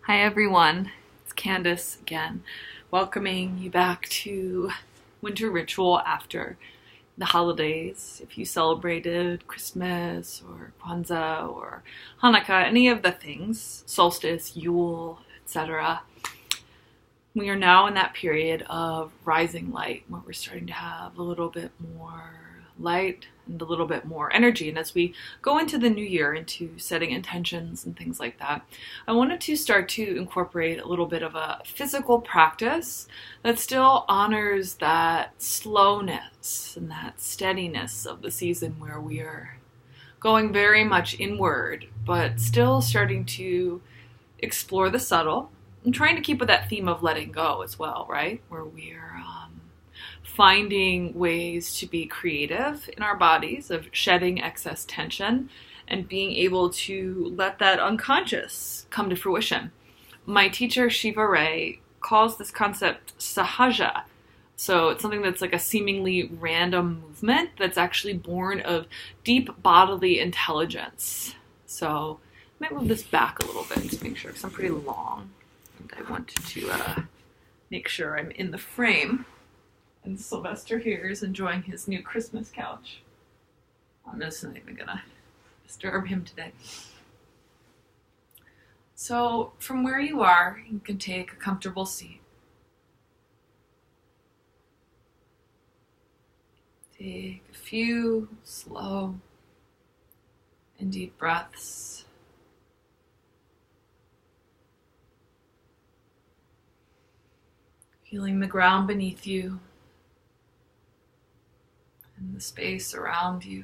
Hi everyone, it's Candace again, welcoming you back to Winter Ritual after the holidays. If you celebrated Christmas or Kwanzaa or Hanukkah, any of the things, solstice, Yule, etc., we are now in that period of rising light where we're starting to have a little bit more light and a little bit more energy. And as we go into the new year, into setting intentions and things like that, I wanted to start to incorporate a little bit of a physical practice that still honors that slowness and that steadiness of the season where we are going very much inward, but still starting to explore the subtle. I'm trying to keep with that theme of letting go as well, right? Where we're finding ways to be creative in our bodies, of shedding excess tension and being able to let that unconscious come to fruition. My teacher, Shiva Ray, calls this concept sahaja. So it's something that's like a seemingly random movement that's actually born of deep bodily intelligence. So I might move this back a little bit to make sure, because I'm pretty long. And I wanted to make sure I'm in the frame. And Sylvester here is enjoying his new Christmas couch. I'm just not even gonna disturb him today. So from where you are, you can take a comfortable seat. Take a few slow and deep breaths. Feeling the ground beneath you and the space around you.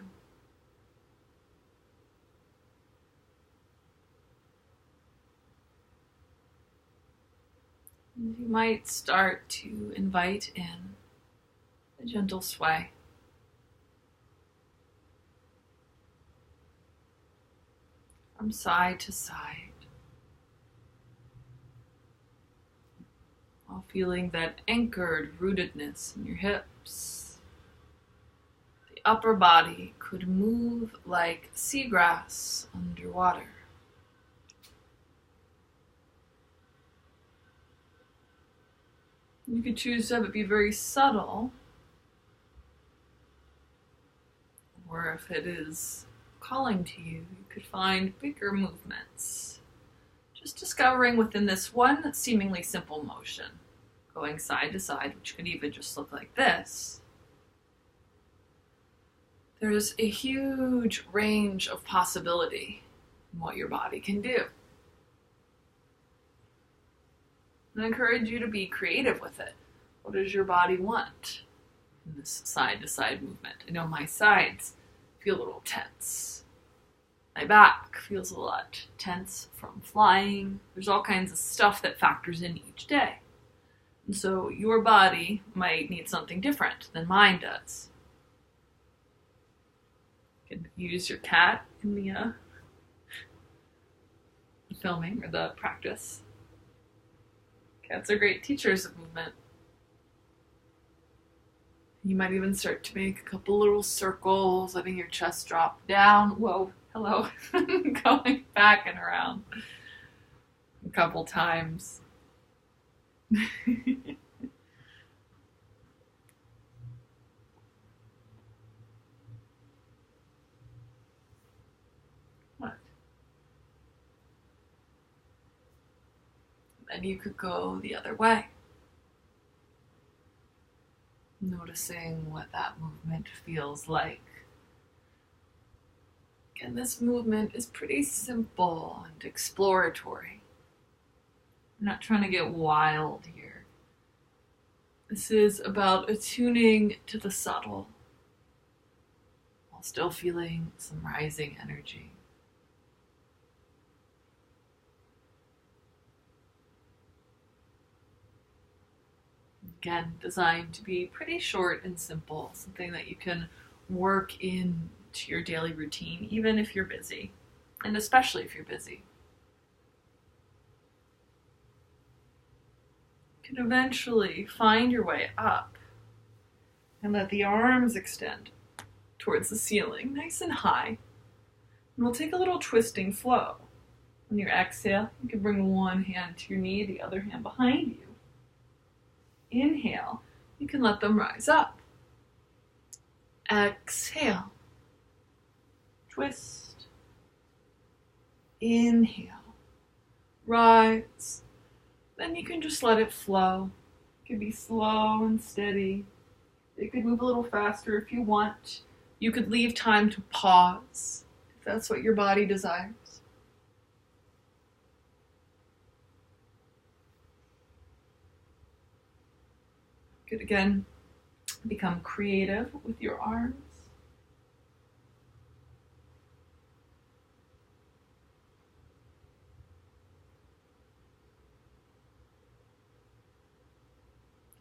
And you might start to invite in a gentle sway. From side to side. While feeling that anchored rootedness in your hips. Upper body could move like seagrass underwater. You could choose to have it be very subtle, or if it is calling to you, you could find bigger movements. Just discovering within this one seemingly simple motion, going side to side, which could even just look like this. There's a huge range of possibility in what your body can do. And I encourage you to be creative with it. What does your body want in this side-to-side movement? I know my sides feel a little tense. My back feels a lot tense from flying. There's all kinds of stuff that factors in each day. And so your body might need something different than mine does. You can use your cat in the filming or the practice. Cats are great teachers of movement. You might even start to make a couple little circles, letting your chest drop down. Whoa, hello. Going back and around a couple times. What? Then you could go the other way. Noticing what that movement feels like. Again, this movement is pretty simple and exploratory. I'm not trying to get wild here. This is about attuning to the subtle while still feeling some rising energy. Again, designed to be pretty short and simple, something that you can work into your daily routine, even if you're busy, and especially if you're busy. You can eventually find your way up and let the arms extend towards the ceiling, nice and high. And we'll take a little twisting flow. On your exhale, you can bring one hand to your knee, the other hand behind you. Inhale, you can let them rise up. Exhale, twist. Inhale, rise. Then you can just let it flow. It can be slow and steady. It could move a little faster if you want. You could leave time to pause if that's what your body desires. You could again become creative with your arms.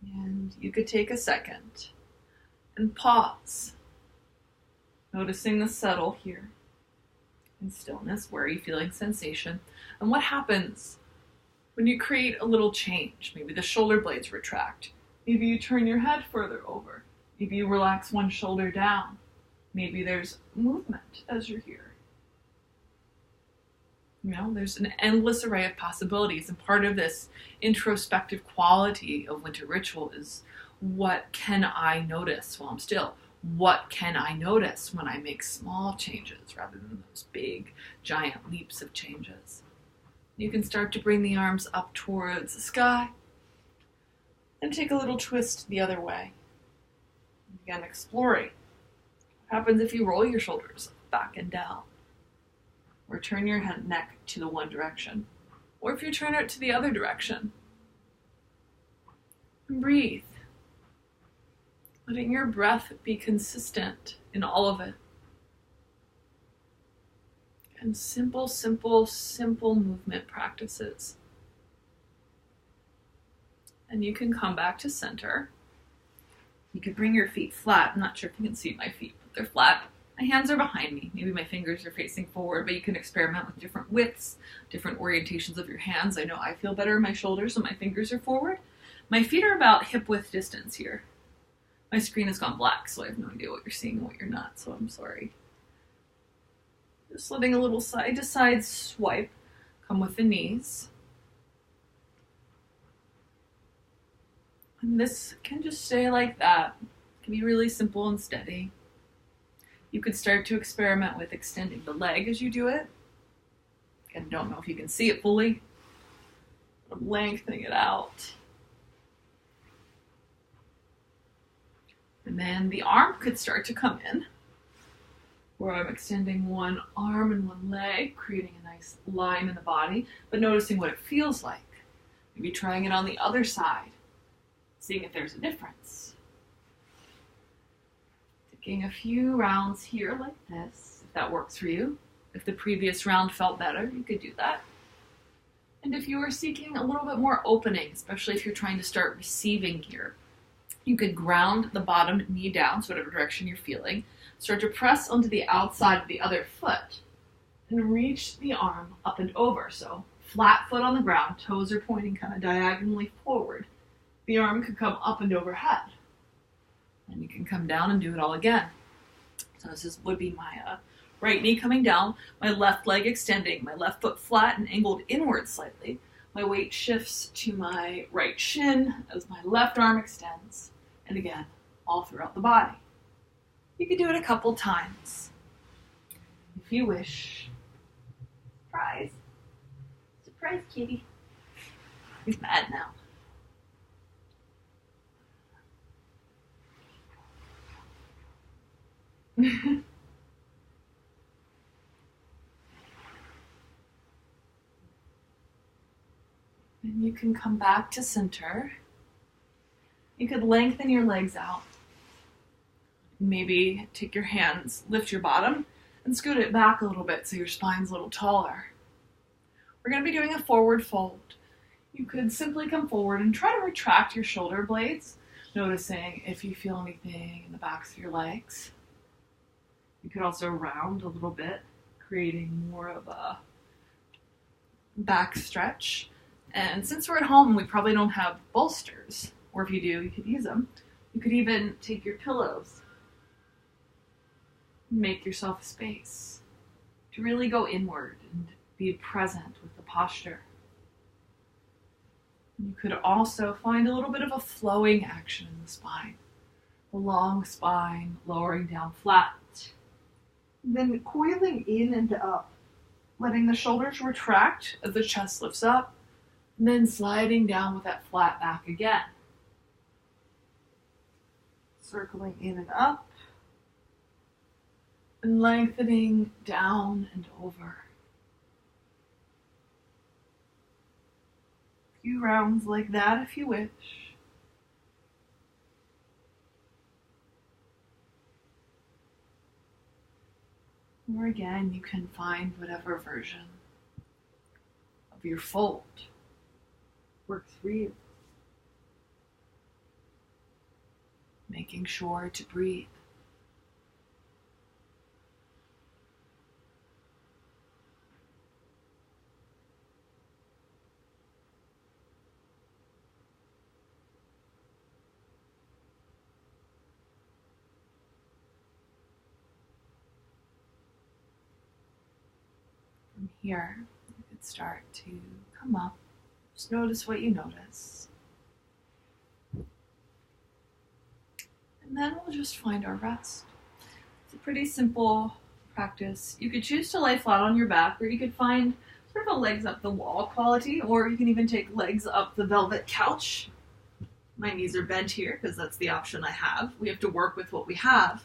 And you could take a second and pause, noticing the subtle here in stillness. Where are you feeling sensation? And what happens when you create a little change? Maybe the shoulder blades retract. Maybe you turn your head further over. Maybe you relax one shoulder down. Maybe there's movement as you're here. There's an endless array of possibilities, and part of this introspective quality of winter ritual is, what can I notice while I'm still? What can I notice when I make small changes rather than those big, giant leaps of changes? You can start to bring the arms up towards the sky and take a little twist the other way. Again, exploring. What happens if you roll your shoulders back and down? Or turn your neck to the one direction. Or if you turn it to the other direction. And breathe. Letting your breath be consistent in all of it. And simple movement practices. And you can come back to center. You can bring your feet flat. I'm not sure if you can see my feet, but they're flat. My hands are behind me. Maybe my fingers are facing forward, but you can experiment with different widths, different orientations of your hands. I know I feel better in my shoulders when my fingers are forward. My feet are about hip width distance here. My screen has gone black, so I have no idea what you're seeing and what you're not, so I'm sorry. Just letting a little side to side swipe come with the knees. And this can just stay like that. It can be really simple and steady. You could start to experiment with extending the leg as you do it. I don't know if you can see it fully. I'm lengthening it out. And then the arm could start to come in, where I'm extending one arm and one leg, creating a nice line in the body, but noticing what it feels like. Maybe trying it on the other side, seeing if there's a difference. Taking a few rounds here like this, if that works for you. If the previous round felt better, you could do that. And if you are seeking a little bit more opening, especially if you're trying to start receiving here, you could ground the bottom knee down, so whatever direction you're feeling. Start to press onto the outside of the other foot and reach the arm up and over. So flat foot on the ground, toes are pointing kind of diagonally forward. The arm could come up and overhead. And you can come down and do it all again. So this would be my right knee coming down, my left leg extending, my left foot flat and angled inward slightly. My weight shifts to my right shin as my left arm extends. And again, all throughout the body. You can do it a couple times. If you wish. Surprise. Surprise, kitty. He's mad now. And you can come back to center. You could lengthen your legs out. Maybe take your hands, lift your bottom, and scoot it back a little bit so your spine's a little taller. We're going to be doing a forward fold. You could simply come forward and try to retract your shoulder blades, noticing if you feel anything in the backs of your legs. You could also round a little bit, creating more of a back stretch. And since we're at home, we probably don't have bolsters, or if you do, you could use them. You could even take your pillows, make yourself a space to really go inward and Be present with the posture. You could also find a little bit of a flowing action in the spine. The long spine lowering down flat. Then coiling in and up, letting the shoulders retract as the chest lifts up, and then sliding down with that flat back again. Circling in and up, and lengthening down and over. A few rounds like that if you wish. Or again, you can find whatever version of your fold works for you. Making sure to breathe. From here, you could start to come up. Just notice what you notice. And then we'll just find our rest. It's a pretty simple practice. You could choose to lay flat on your back, or you could find sort of a legs up the wall quality, or you can even take legs up the velvet couch. My knees are bent here because that's the option I have. We have to work with what we have.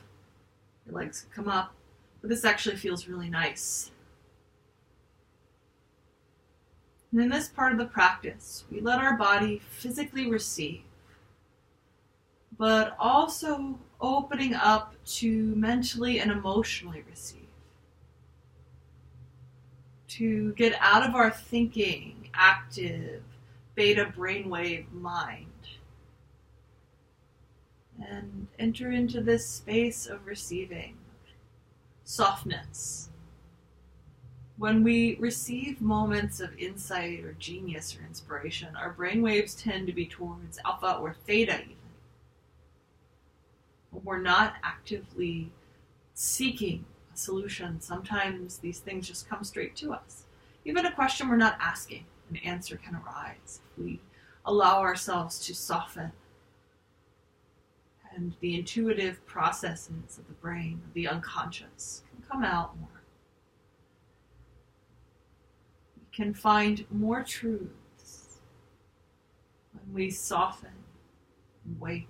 Your legs come up, but this actually feels really nice. And in this part of the practice, we let our body physically receive, but also opening up to mentally and emotionally receive. To get out of our thinking, active, beta brainwave mind. And enter into this space of receiving, softness. When we receive moments of insight or genius or inspiration, our brainwaves tend to be towards alpha or theta even. We're not actively seeking a solution. Sometimes these things just come straight to us. Even a question we're not asking, an answer can arise if we allow ourselves to soften. And the intuitive processes of the brain, of the unconscious, can come out more. We can find more truths when we soften and wait.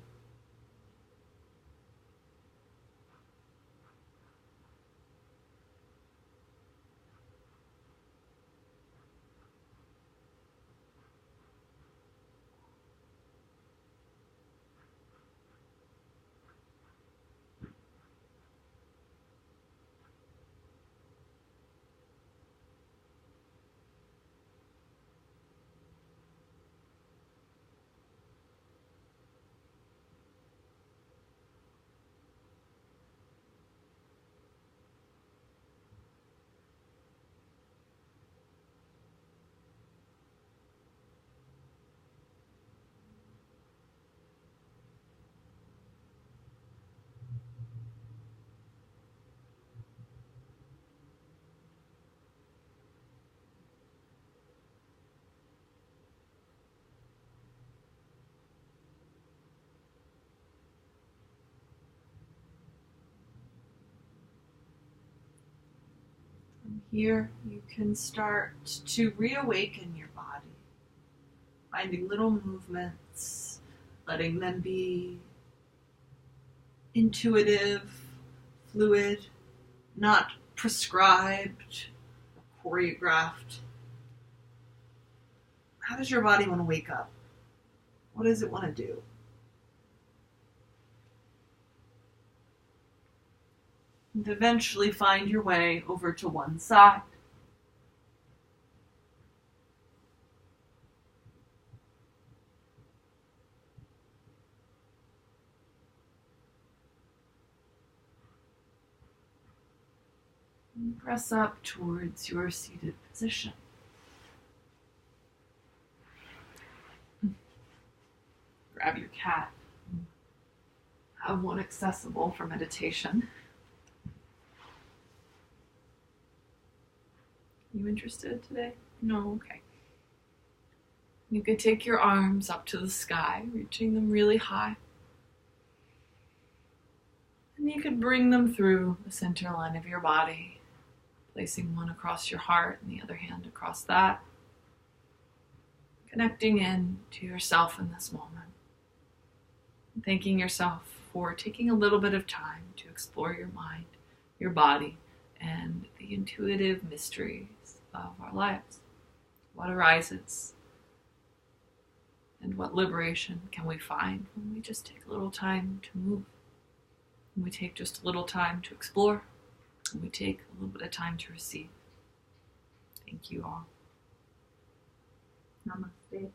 From here, you can start to reawaken your body, finding little movements, letting them be intuitive, fluid, not prescribed, choreographed. How does your body want to wake up? What does it want to do? And eventually find your way over to one side. And press up towards your seated position. Grab your cat. Have one accessible for meditation. You interested today? No? Okay. You could take your arms up to the sky, reaching them really high. And you could bring them through the center line of your body, placing one across your heart and the other hand across that. Connecting in to yourself in this moment. And thanking yourself for taking a little bit of time to explore your mind, your body, and the intuitive mysteries of our lives. What arises? And what liberation can we find when we just take a little time to move? When we take just a little time to explore? When we take a little bit of time to receive? Thank you all. Namaste.